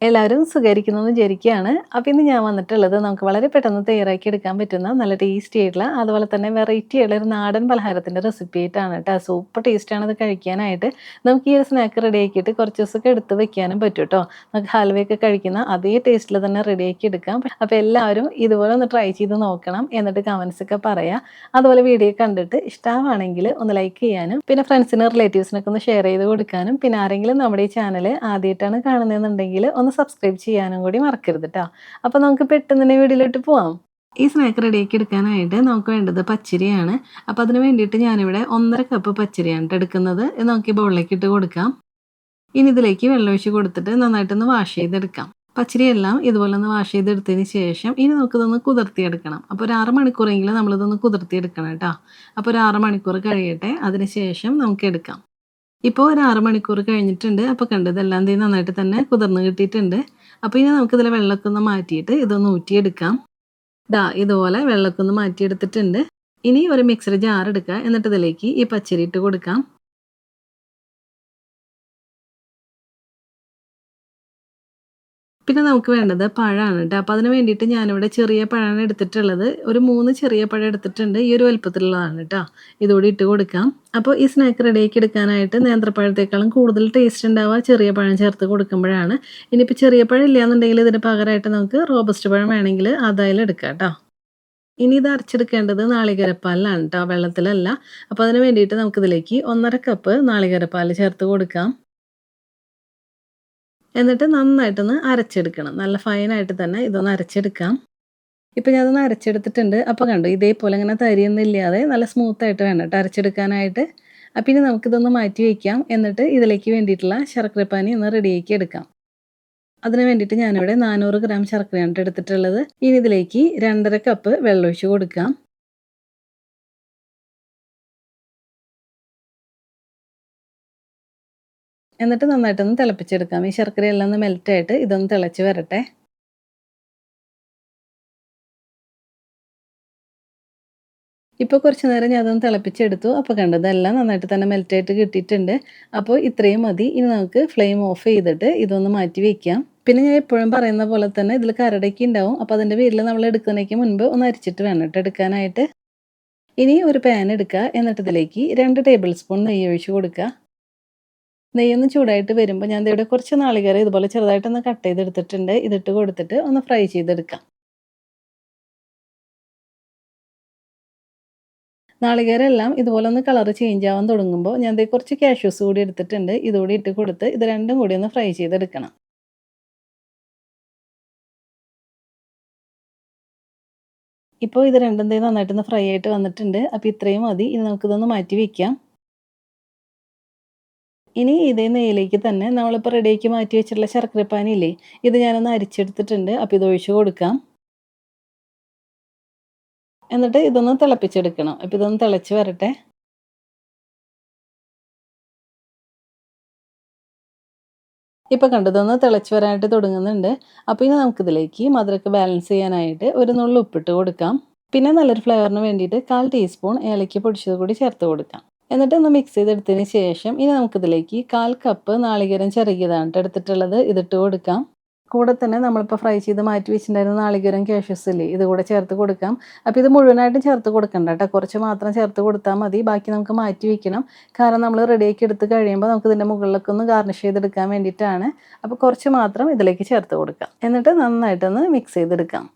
എല്ലാവരും സുഖായിരിക്കുന്നെന്ന് വിചാരിക്കുകയാണ്. അപ്പോൾ ഇന്ന് ഞാൻ വന്നിട്ടുള്ളത് നമുക്ക് വളരെ പെട്ടെന്ന് തയ്യാറാക്കി എടുക്കാൻ പറ്റുന്ന നല്ല ടേസ്റ്റി ആയിട്ടുള്ള അതുപോലെ തന്നെ വെറൈറ്റി ആയിട്ടുള്ള ഒരു നാടൻ പലഹാരത്തിൻ്റെ റെസിപ്പി ആയിട്ടാണ് കേട്ടോ. സൂപ്പർ ടേസ്റ്റാണ് ഇത് കഴിക്കാനായിട്ട്. നമുക്ക് ഈ ഒരു സ്നാക്ക് റെഡിയാക്കിയിട്ട് കുറച്ച് ദിവസമൊക്കെ എടുത്ത് വെക്കാനും പറ്റും കേട്ടോ. നമുക്ക് ഹൽവയൊക്കെ കഴിക്കുന്ന അതേ ടേസ്റ്റിൽ തന്നെ റെഡിയാക്കി എടുക്കാം. അപ്പോൾ എല്ലാവരും ഇതുപോലെ ഒന്ന് ട്രൈ ചെയ്ത് നോക്കണം. എന്നിട്ട് കമൻസ് ഒക്കെ പറയാം. അതുപോലെ വീഡിയോ കണ്ടിട്ട് ഇഷ്ടമാണെങ്കിൽ ഒന്ന് ലൈക്ക് ചെയ്യാനും പിന്നെ ഫ്രണ്ട്സിനും റിലേറ്റീവ്സിനൊക്കെ ഒന്ന് ഷെയർ ചെയ്ത് കൊടുക്കാനും പിന്നെ ആരെങ്കിലും നമ്മുടെ ഈ ചാനൽ ആദ്യമായിട്ടാണ് കാണുന്നതെന്നുണ്ടെങ്കിൽ ഒന്ന് സബ്സ്ക്രൈബ് ചെയ്യാനും കൂടി മറക്കരുത് ട്ടോ. അപ്പോൾ നമുക്ക് പെട്ടെന്ന് തന്നെ വീഡിയോയിലോട്ട് പോവാം. ഈ സ്നാക്ക് റെഡിയാക്കി എടുക്കാനായിട്ട് നമുക്ക് വേണ്ടത് പച്ചരിയാണ്. അപ്പോൾ അതിന് വേണ്ടിയിട്ട് ഞാനിവിടെ 1.5 കപ്പ് പച്ചരിയാണ് ട്ടോ എടുക്കുന്നത്. ഇത് നമുക്ക് ഈ ബൗളിലേക്ക് ഇട്ട് കൊടുക്കാം. ഇനി ഇതിലേക്ക് വെള്ളമൊഴിച്ച് കൊടുത്തിട്ട് നന്നായിട്ടൊന്ന് വാഷ് ചെയ്തെടുക്കാം. പച്ചരിയെല്ലാം ഇതുപോലെ ഒന്ന് വാഷ് ചെയ്തെടുത്തതിന് ശേഷം ഇനി നമുക്കിതൊന്ന് കുതിർത്തിയെടുക്കണം. അപ്പോൾ ഒരു 6 മണിക്കൂറെങ്കിലും നമ്മളിതൊന്ന് കുതിർത്തിയെടുക്കണം കേട്ടോ. അപ്പോൾ ഒരു 6 മണിക്കൂർ കഴിയട്ടെ. അതിന് ശേഷം നമുക്ക് എടുക്കാം. ഇപ്പോൾ ഒരു 6 മണിക്കൂർ കഴിഞ്ഞിട്ടുണ്ട്. അപ്പോൾ കണ്ടോ ഇതെല്ലാം ദേ നന്നായിട്ട് തന്നെ കുതിർന്ന് കിട്ടിയിട്ടുണ്ട്. അപ്പോൾ ഇനി നമുക്കിതിലെ വെള്ളമൊക്കെ ഒന്ന് മാറ്റിയിട്ട് ഇതൊന്ന് ഊറ്റിയെടുക്കാം. ദാ ഇതുപോലെ വെള്ളമൊക്കെ ഒന്ന് മാറ്റിയെടുത്തിട്ടുണ്ട്. ഇനി ഒരു മിക്സഡ് ജാർ എടുക്കുക. എന്നിട്ട് ഇതിലേക്ക് ഈ പച്ചരി ഇട്ട് കൊടുക്കാം. പിന്നെ നമുക്ക് വേണ്ടത് പഴമാണ് ട്ടോ. അപ്പോൾ അതിന് വേണ്ടിയിട്ട് ഞാനിവിടെ ചെറിയ പഴമാണ് എടുത്തിട്ടുള്ളത്. ഒരു 3 ചെറിയ പഴം എടുത്തിട്ടുണ്ട്. ഈ ഒരു വലുപ്പത്തിലുള്ളതാണ് ട്ടോ. ഇതുകൂടി ഇട്ട് കൊടുക്കാം. അപ്പോൾ ഈ സ്നാക്ക് റെഡിയാക്കി എടുക്കാനായിട്ട് നേന്ത്രപ്പഴത്തേക്കാളും കൂടുതൽ ടേസ്റ്റ് ഉണ്ടാവുക ചെറിയ പഴം ചേർത്ത് കൊടുക്കുമ്പോഴാണ്. ഇനിയിപ്പോൾ ചെറിയ പഴം ഇല്ലയെന്നുണ്ടെങ്കിൽ ഇതിന് പകരമായിട്ട് നമുക്ക് റോബസ്റ്റ് പഴം വേണമെങ്കിൽ അതായാലും എടുക്കാം ട്ടോ. ഇനി ഇത് അരച്ചെടുക്കേണ്ടത് നാളികേരപ്പാലിലാണ് ട്ടോ, വെള്ളത്തിലല്ല. അപ്പോൾ അതിന് വേണ്ടിയിട്ട് നമുക്കിതിലേക്ക് 1.5 കപ്പ് നാളികേരപ്പാൽ ചേർത്ത് കൊടുക്കാം. എന്നിട്ട് നന്നായിട്ടൊന്ന് അരച്ചെടുക്കണം. നല്ല ഫൈനായിട്ട് തന്നെ ഇതൊന്ന് അരച്ചെടുക്കാം. ഇപ്പം ഞാനതൊന്ന് അരച്ചെടുത്തിട്ടുണ്ട്. അപ്പോൾ കണ്ടോ ഇതേപോലെ ഇങ്ങനെ തരിയൊന്നും ഇല്ലാതെ നല്ല സ്മൂത്തായിട്ട് വേണം കേട്ടോ അരച്ചെടുക്കാനായിട്ട്. അപ്പം ഇനി നമുക്കിതൊന്ന് മാറ്റി വയ്ക്കാം. എന്നിട്ട് ഇതിലേക്ക് വേണ്ടിയിട്ടുള്ള ശർക്കരപ്പാനി ഒന്ന് റെഡിയാക്കി എടുക്കാം. അതിന് വേണ്ടിയിട്ട് ഞാനിവിടെ 400 ഗ്രാം ശർക്കരയാണ് ട്ടോ എടുത്തിട്ടുള്ളത്. ഇനി ഇതിലേക്ക് 2.5 കപ്പ് വെള്ളമൊഴിച്ച് കൊടുക്കാം. എന്നിട്ട് നന്നായിട്ടൊന്ന് തിളപ്പിച്ചെടുക്കാം. ഈ ശർക്കരയെല്ലാം ഒന്ന് മെൽറ്റായിട്ട് ഇതൊന്ന് തിളച്ച് വരട്ടെ. ഇപ്പോൾ കുറച്ച് നേരം ഞാനതൊന്ന് തിളപ്പിച്ചെടുത്തു. അപ്പോൾ കണ്ടോ ഇതെല്ലാം നന്നായിട്ട് തന്നെ മെൽറ്റായിട്ട് കിട്ടിയിട്ടുണ്ട്. അപ്പോൾ ഇത്രയും മതി. ഇനി നമുക്ക് ഫ്ലെയിം ഓഫ് ചെയ്തിട്ട് ഇതൊന്ന് മാറ്റി വയ്ക്കാം. പിന്നെ ഞാൻ എപ്പോഴും പറയുന്ന പോലെ തന്നെ ഇതിൽ കരടൊക്കെ ഉണ്ടാവും. അപ്പോൾ അതിൻ്റെ പേരിൽ നമ്മൾ എടുക്കുന്നതിന് മുൻപ് ഒന്ന് അരിച്ചിട്ട് വേണം കേട്ടോ എടുക്കാനായിട്ട്. ഇനി ഒരു പാൻ എടുക്കുക. എന്നിട്ട് ഇതിലേക്ക് 2 ടേബിൾ സ്പൂൺ നെയ്യ് ഒഴിച്ച് കൊടുക്കുക. നെയ്യൊന്ന് ചൂടായിട്ട് വരുമ്പോൾ ഞാൻ ദേ ഇവിടെ കുറച്ച് നാളികേരം ഇതുപോലെ ചെറുതായിട്ടൊന്ന് കട്ട് ചെയ്തെടുത്തിട്ടുണ്ട്. ഇതിട്ട് കൊടുത്തിട്ട് ഒന്ന് ഫ്രൈ ചെയ്തെടുക്കാം. നാളികേരമെല്ലാം ഇതുപോലെ ഒന്ന് കളർ ചേഞ്ച് ആവാൻ തുടങ്ങുമ്പോൾ ഞാൻ ദേ കുറച്ച് കാഷ്യൂസ് കൂടി എടുത്തിട്ടുണ്ട്. ഇതുകൂടി ഇട്ട് കൊടുത്ത് ഇത് രണ്ടും കൂടി ഒന്ന് ഫ്രൈ ചെയ്തെടുക്കണം. ഇപ്പോൾ ഇത് രണ്ടും ദേ നന്നായിട്ടൊന്ന് ഫ്രൈ ആയിട്ട് വന്നിട്ടുണ്ട്. അപ്പോൾ ഇത്രയും മതി. ഇനി നമുക്കിതൊന്ന് മാറ്റി വയ്ക്കാം. ഇനി ഇതേ നെയ്യിലേക്ക് തന്നെ നമ്മളിപ്പോൾ റെഡിയാക്കി മാറ്റി വെച്ചിട്ടുള്ള ശർക്കരപ്പാനി ഇല്ലേ, ഇത് ഞാനൊന്ന് അരിച്ചെടുത്തിട്ടുണ്ട്. അപ്പോൾ ഇത് ഒഴിച്ച് കൊടുക്കാം. എന്നിട്ട് ഇതൊന്ന് തിളപ്പിച്ചെടുക്കണം. അപ്പോൾ ഇതൊന്ന് തിളച്ച് വരട്ടെ. ഇപ്പോൾ കണ്ടോ ഇതൊന്ന് തിളച്ച് വരാനായിട്ട് തുടങ്ങുന്നുണ്ട്. അപ്പോൾ ഇനി നമുക്കിതിലേക്ക് മധുരമൊക്കെ ബാലൻസ് ചെയ്യാനായിട്ട് ഒരു നുള്ള് ഉപ്പിട്ട് കൊടുക്കാം. പിന്നെ നല്ലൊരു ഫ്ലേവറിന് വേണ്ടിയിട്ട് 1/4 ടീസ്പൂൺ ഏലക്ക പൊടിച്ചത് കൂടി ചേർത്ത് കൊടുക്കാം. എന്നിട്ട് ഒന്ന് മിക്സ് ചെയ്തെടുത്തതിന് ശേഷം ഇനി നമുക്കിതിലേക്ക് 1/4 കപ്പ് നാളികേരം ചിരകിയതാണ് ട്ടോ എടുത്തിട്ടുള്ളത്. ഇതിട്ട് കൊടുക്കാം. കൂടെ തന്നെ നമ്മളിപ്പോൾ ഫ്രൈ ചെയ്ത് മാറ്റി വെച്ചിട്ടുണ്ടായിരുന്ന നാളികേരം കാഷ്യൂസ് ഇല്ലേ, ഇത് കൂടെ ചേർത്ത് കൊടുക്കാം. അപ്പോൾ ഇത് മുഴുവനായിട്ടും ചേർത്ത് കൊടുക്കണ്ട കേട്ടോ. കുറച്ച് മാത്രം ചേർത്ത് കൊടുത്താൽ മതി. ബാക്കി നമുക്ക് മാറ്റി വെക്കണം. കാരണം നമ്മൾ റെഡിയാക്കി എടുത്ത് കഴിയുമ്പോൾ നമുക്ക് ഇതിൻ്റെ മുകളിലൊക്കെ ഒന്ന് ഗാർണിഷ് ചെയ്തെടുക്കാൻ വേണ്ടിയിട്ടാണ്. അപ്പോൾ കുറച്ച് മാത്രം ഇതിലേക്ക് ചേർത്ത് കൊടുക്കാം. എന്നിട്ട് നന്നായിട്ടൊന്ന് മിക്സ് ചെയ്തെടുക്കാം.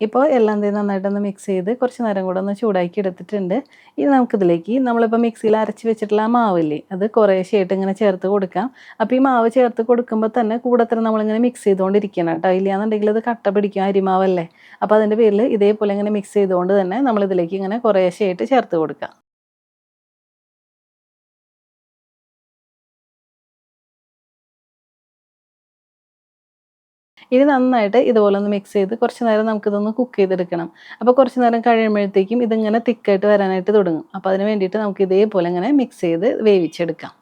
ഇപ്പോൾ എല്ലാം ദേ നന്നായിട്ടൊന്ന് മിക്സ് ചെയ്ത് കുറച്ച് നേരം കൂടെ ഒന്ന് ചൂടാക്കി എടുത്തിട്ടുണ്ട്. ഇനി നമുക്കിതിലേക്ക് നമ്മളിപ്പോൾ മിക്സിയിൽ അരച്ച് വെച്ചിട്ടുള്ള ആ മാവില്ലേ, അത് കുറേശ്ശെയായിട്ട് ഇങ്ങനെ ചേർത്ത് കൊടുക്കാം. അപ്പോൾ ഈ മാവ് ചേർത്ത് കൊടുക്കുമ്പോൾ തന്നെ കൂടെ തന്നെ നമ്മളിങ്ങനെ മിക്സ് ചെയ്തുകൊണ്ടിരിക്കണം കേട്ടോ. ഇല്ലാന്നുണ്ടെങ്കിൽ ഇത് കട്ട പിടിക്കും, അരിമാവല്ലേ. അപ്പോൾ അതിൻ്റെ പേരിൽ ഇതേപോലെ ഇങ്ങനെ മിക്സ് ചെയ്തുകൊണ്ട് തന്നെ നമ്മളിതിലേക്ക് ഇങ്ങനെ കുറേശ്ശെയായിട്ട് ചേർത്ത് കൊടുക്കാം. ഇനി നന്നായിട്ട് ഇതുപോലെ ഒന്ന് മിക്സ് ചെയ്ത് കുറച്ച് നേരം നമുക്കിതൊന്ന് കുക്ക് ചെയ്തെടുക്കണം. അപ്പോൾ കുറച്ച് നേരം കഴിയുമ്പോഴത്തേക്കും ഇതിങ്ങനെ തിക്കായിട്ട് വരാനായിട്ട് തുടങ്ങും. അപ്പോൾ അതിന് വേണ്ടിയിട്ട് നമുക്ക് ഇതേപോലെ ഇങ്ങനെ മിക്സ് ചെയ്ത് വേവിച്ചെടുക്കാം.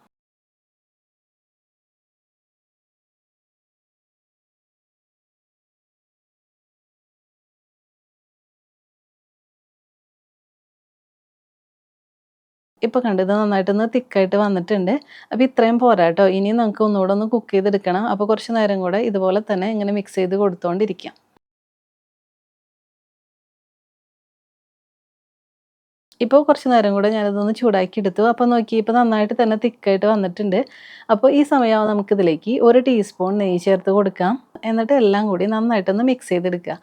ഇപ്പൊ കണ്ടോ ഇത് നന്നായിട്ടൊന്ന് തിക്കായിട്ട് വന്നിട്ടുണ്ട്. അപ്പോൾ ഇത്രയും പോരാ ട്ടോ. ഇനി നമുക്ക് ഒന്നുകൂടെ ഒന്ന് കുക്ക് ചെയ്തെടുക്കണം. അപ്പോൾ കുറച്ച് നേരം കൂടെ ഇതുപോലെ തന്നെ ഇങ്ങനെ മിക്സ് ചെയ്ത് കൊടുത്തോണ്ടിരിക്കാം. ഇപ്പോൾ കുറച്ച് നേരം കൂടെ ഞാനിതൊന്ന് ചൂടാക്കി എടുത്തു. അപ്പോൾ നോക്കിയേ ഇപ്പോൾ നന്നായിട്ട് തന്നെ തിക്കായിട്ട് വന്നിട്ടുണ്ട്. അപ്പോൾ ഈ സമയമാവുമ്പോൾ നമുക്കിതിലേക്ക് 1 ടീസ്പൂൺ നെയ്യ് ചേർത്ത് കൊടുക്കാം. എന്നിട്ട് എല്ലാം കൂടി നന്നായിട്ടൊന്ന് മിക്സ് ചെയ്തെടുക്കുക.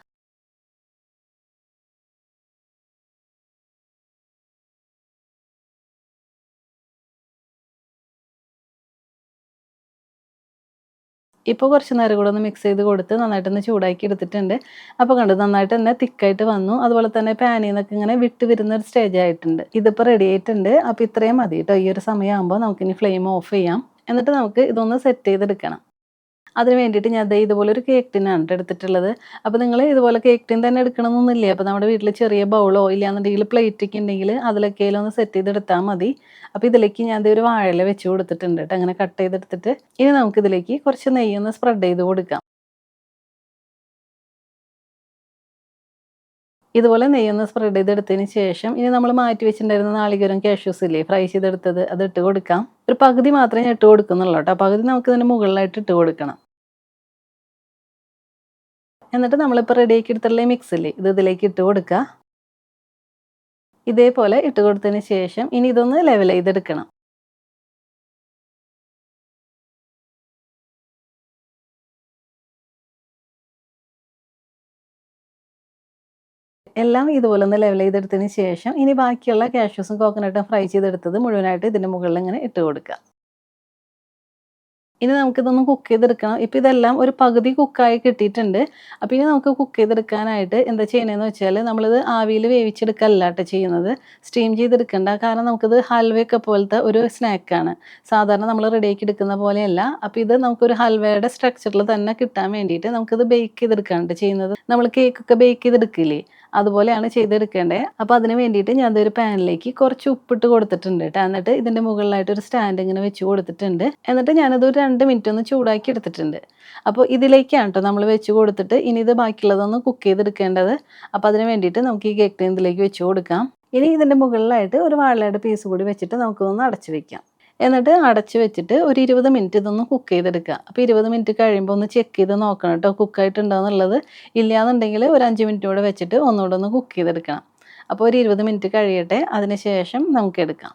ഇപ്പോൾ കുറച്ച് നേരം കൂടെ ഒന്ന് മിക്സ് ചെയ്ത് കൊടുത്ത് നന്നായിട്ടൊന്ന് ചൂടാക്കി എടുത്തിട്ടുണ്ട്. അപ്പോൾ കണ്ടോ നന്നായിട്ട് തന്നെ തിക്കായിട്ട് വന്നു. അതുപോലെ തന്നെ പാനിൽ നിന്നൊക്കെ ഇങ്ങനെ വിട്ട് വരുന്ന ഒരു സ്റ്റേജ് ആയിട്ടുണ്ട്. ഇതിപ്പോൾ റെഡി ആയിട്ടുണ്ട്. അപ്പോൾ ഇത്രയും മതി കേട്ടോ. ഈ ഒരു സമയമാകുമ്പോൾ നമുക്കിനി ഫ്ലെയിം ഓഫ് ചെയ്യാം. എന്നിട്ട് നമുക്ക് ഇതൊന്ന് സെറ്റ് ചെയ്തെടുക്കണം. അതിന് വേണ്ടിയിട്ട് ഞാൻ ദേ ഇതുപോലെ ഒരു കേക്ക് ടിന്നാണ് ട്ടോ എടുത്തിട്ടുള്ളത്. അപ്പോൾ നിങ്ങൾ ഇതുപോലെ കേക്ക് ടിൻ തന്നെ എടുക്കണമെന്നൊന്നുമില്ല. അപ്പോൾ നമ്മുടെ വീട്ടിൽ ചെറിയ ബൗളോ ഇല്ലാന്നുണ്ടെങ്കിൽ പ്ലേറ്റൊക്കെ ഉണ്ടെങ്കിൽ അതിലൊക്കെയും ഒന്ന് സെറ്റ് ചെയ്തെടുത്താൽ മതി. അപ്പോൾ ഇതിലേക്ക് ഞാൻ ദേ ഒരു വാഴയില വെച്ച് കൊടുത്തിട്ടുണ്ട് ട്ടോ. അങ്ങനെ കട്ട് ചെയ്തെടുത്തിട്ട് ഇനി നമുക്കിതിലേക്ക് കുറച്ച് നെയ്യൊന്ന് സ്പ്രെഡ് ചെയ്ത് കൊടുക്കാം. ഇതുപോലെ നെയ്യൊന്ന് സ്പ്രെഡ് ചെയ്തെടുത്തതിന് ശേഷം ഇനി നമ്മൾ മാറ്റി വെച്ചിട്ടുണ്ടായിരുന്ന നാളികേരം കാഷ്യൂസ് ഇല്ലേ ഫ്രൈ ചെയ്തെടുത്തത് അത് ഇട്ട് കൊടുക്കാം. ഒരു പകുതി മാത്രമേ ഞാൻ ഇട്ട് കൊടുക്കുന്നുള്ളൂ കേട്ടോ. പകുതി നമുക്ക് ഇതിന് മുകളിലായിട്ട് ഇട്ട് കൊടുക്കണം. എന്നിട്ട് നമ്മളിപ്പോൾ റെഡിയാക്കി എടുത്തുള്ള മിക്സ് ഇല്ലേ ഇത് ഇതിലേക്ക് ഇട്ട് കൊടുക്കുക. ഇതേപോലെ ഇട്ട് കൊടുത്തതിന് ശേഷം ഇനി ഇതൊന്ന് ലെവൽ ചെയ്തെടുക്കണം. എല്ലാം ഇതുപോലെ ഒന്ന് ലെവൽ ചെയ്തെടുത്തതിന് ശേഷം ഇനി ബാക്കിയുള്ള കാഷ്യൂസും കോക്കനട്ടും ഫ്രൈ ചെയ്തെടുത്തത് മുഴുവനായിട്ട് ഇതിൻ്റെ മുകളിൽ ഇങ്ങനെ ഇട്ട് കൊടുക്കുക. ഇനി നമുക്കിതൊന്ന് കുക്ക് ചെയ്തെടുക്കണം. ഇപ്പോൾ ഇതെല്ലാം ഒരു പകുതി കുക്കായി കിട്ടിയിട്ടുണ്ട്. അപ്പോൾ ഇനി നമുക്ക് കുക്ക് ചെയ്തെടുക്കാനായിട്ട് എന്താ ചെയ്യണമെന്ന് വെച്ചാൽ നമ്മളിത് ആവിയിൽ വേവിച്ചെടുക്കല്ല ട്ടോ ചെയ്യുന്നത്. സ്റ്റീം ചെയ്തെടുക്കണ്ട. കാരണം നമുക്കിത് ഹൽവയൊക്കെ പോലത്തെ ഒരു സ്നാക്കാണ്. സാധാരണ നമ്മൾ റെഡിയാക്കി എടുക്കുന്ന പോലെയല്ല. അപ്പോൾ ഇത് നമുക്കൊരു ഹൽവയുടെ സ്ട്രക്ചറിൽ തന്നെ കിട്ടാൻ വേണ്ടിയിട്ട് നമുക്കിത് ബേക്ക് ചെയ്തെടുക്കാണ് ട്ടോ ചെയ്യുന്നത്. നമ്മൾ കേക്കൊക്കെ ബേക്ക് ചെയ്തെടുക്കില്ലേ അതുപോലെയാണ് ചെയ്തെടുക്കേണ്ടത്. അപ്പോൾ അതിന് വേണ്ടിയിട്ട് ഞാൻ ഒരു പാനിലേക്ക് കുറച്ച് ഉപ്പിട്ട് കൊടുത്തിട്ടുണ്ട് ട്ടോ. എന്നിട്ട് ഇതിൻ്റെ മുകളിലായിട്ട് ഒരു സ്റ്റാൻഡ് ഇങ്ങനെ വെച്ച് കൊടുത്തിട്ടുണ്ട്. എന്നിട്ട് ഞാനത് ഒരു 2 മിനിറ്റ് ഒന്ന് ചൂടാക്കി എടുത്തിട്ടുണ്ട്. അപ്പോൾ ഇതിലേക്കാണ് ട്ടോ നമ്മൾ വെച്ച് കൊടുത്തിട്ട് ഇനി ഇത് ബാക്കിയുള്ളതൊന്ന് കുക്ക് ചെയ്തെടുക്കേണ്ടത്. അപ്പോൾ അതിന് വേണ്ടിയിട്ട് നമുക്ക് ഈ കേക്ക് ടിൻ ഇതിലേക്ക് വെച്ച് കൊടുക്കാം. ഇനി ഇതിൻ്റെ മുകളിലായിട്ട് ഒരു വാഴയുടെ പീസ് കൂടി വെച്ചിട്ട് നമുക്കിതൊന്ന് അടച്ച് വെക്കാം. എന്നിട്ട് അടച്ച് വെച്ചിട്ട് ഒരു 20 മിനിറ്റ് ഇതൊന്ന് കുക്ക് ചെയ്തെടുക്കുക. അപ്പോൾ 20 മിനിറ്റ് കഴിയുമ്പോൾ ഒന്ന് ചെക്ക് ചെയ്ത് നോക്കണം കേട്ടോ കുക്കായിട്ടുണ്ടോ എന്നുള്ളത്. ഇല്ലയെന്നുണ്ടെങ്കിൽ ഒരു 5 മിനിറ്റ് കൂടെ വെച്ചിട്ട് ഒന്നുകൂടെ ഒന്ന് കുക്ക് ചെയ്തെടുക്കണം. അപ്പോൾ ഒരു 20 മിനിറ്റ് കഴിയട്ടെ. അതിന് ശേഷം നമുക്ക് എടുക്കാം.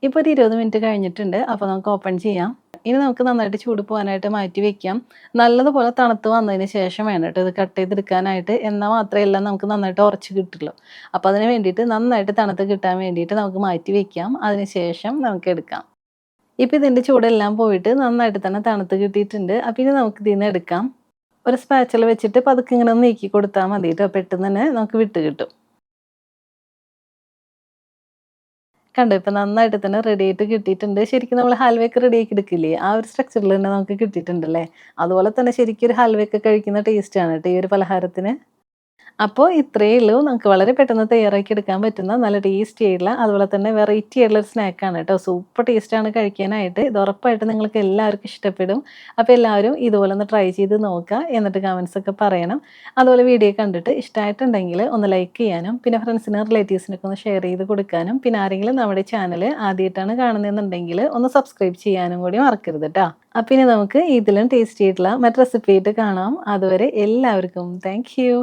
ഇപ്പോൾ ഒരു 20 മിനിറ്റ് കഴിഞ്ഞിട്ടുണ്ട്. അപ്പോൾ നമുക്ക് ഓപ്പൺ ചെയ്യാം. ഇനി നമുക്ക് നന്നായിട്ട് ചൂട് പോകാനായിട്ട് മാറ്റി വെക്കാം. നല്ലതുപോലെ തണുത്ത് വന്നതിന് ശേഷം വേണം കേട്ടോ ഇത് കട്ട് ചെയ്തെടുക്കാനായിട്ട്. എന്നാൽ മാത്രമേ എല്ലാം നമുക്ക് നന്നായിട്ട് ഉറച്ച് കിട്ടുള്ളൂ. അപ്പോൾ അതിന് വേണ്ടിയിട്ട് നന്നായിട്ട് തണുത്ത് കിട്ടാൻ വേണ്ടിയിട്ട് നമുക്ക് മാറ്റി വെക്കാം. അതിന് ശേഷം നമുക്ക് എടുക്കാം. ഇപ്പോൾ ഇതിൻ്റെ ചൂടെല്ലാം പോയിട്ട് നന്നായിട്ട് തന്നെ തണുത്ത് കിട്ടിയിട്ടുണ്ട്. അപ്പോൾ ഇനി നമുക്ക് ഇതിൽ നിന്ന് എടുക്കാം. ഒരു സ്പാച്ചില വെച്ചിട്ട് പതുക്കെ ഇങ്ങനെ ഒന്ന് നീക്കി കൊടുത്താൽ മതി കേട്ടോ. പെട്ടെന്ന് തന്നെ നമുക്ക് വിട്ട് കിട്ടും. കണ്ടോ ഇപ്പം നന്നായിട്ട് തന്നെ റെഡി ആയിട്ട് കിട്ടിയിട്ടുണ്ട്. ശരിക്കും നമ്മൾ ഹൽവയൊക്കെ റെഡിയാക്കി എടുക്കില്ലേ ആ ഒരു സ്ട്രക്ചറിൽ തന്നെ നമുക്ക് കിട്ടിയിട്ടുണ്ടല്ലേ. അതുപോലെ തന്നെ ശരിക്കും ഒരു ഹൽവയൊക്കെ കഴിക്കുന്ന ടേസ്റ്റാണ് കേട്ടോ ഈ ഒരു പലഹാരത്തിന്. അപ്പോൾ ഇത്രയേ ഉള്ളൂ. നമുക്ക് വളരെ പെട്ടെന്ന് തയ്യാറാക്കി എടുക്കാൻ പറ്റുന്ന നല്ല ടേസ്റ്റി ആയിട്ടുള്ള അതുപോലെ തന്നെ വെറൈറ്റി ആയിട്ടുള്ള ഒരു സ്നാക്കാണ് കേട്ടോ. സൂപ്പർ ടേസ്റ്റാണ് കഴിക്കാനായിട്ട്. ഇത് ഉറപ്പായിട്ടും നിങ്ങൾക്ക് എല്ലാവർക്കും ഇഷ്ടപ്പെടും. അപ്പോൾ എല്ലാവരും ഇതുപോലെ ഒന്ന് ട്രൈ ചെയ്ത് നോക്കുക. എന്നിട്ട് കമൻസ് ഒക്കെ പറയണം. അതുപോലെ വീഡിയോ കണ്ടിട്ട് ഇഷ്ടമായിട്ടുണ്ടെങ്കിൽ ഒന്ന് ലൈക്ക് ചെയ്യാനും പിന്നെ ഫ്രണ്ട്സിനും റിലേറ്റീവ്സിനൊക്കെ ഒന്ന് ഷെയർ ചെയ്ത് കൊടുക്കാനും പിന്നെ ആരെങ്കിലും നമ്മുടെ ചാനൽ ആദ്യമായിട്ടാണ് കാണുന്നതെന്നുണ്ടെങ്കിൽ ഒന്ന് സബ്സ്ക്രൈബ് ചെയ്യാനും കൂടി മറക്കരുത് കേട്ടോ. അപ്പം ഇനി നമുക്ക് ഇതിലും ടേസ്റ്റി ആയിട്ടുള്ള മറ്റ് റെസിപ്പി ആയിട്ട് കാണാം. അതുവരെ എല്ലാവർക്കും താങ്ക് യു.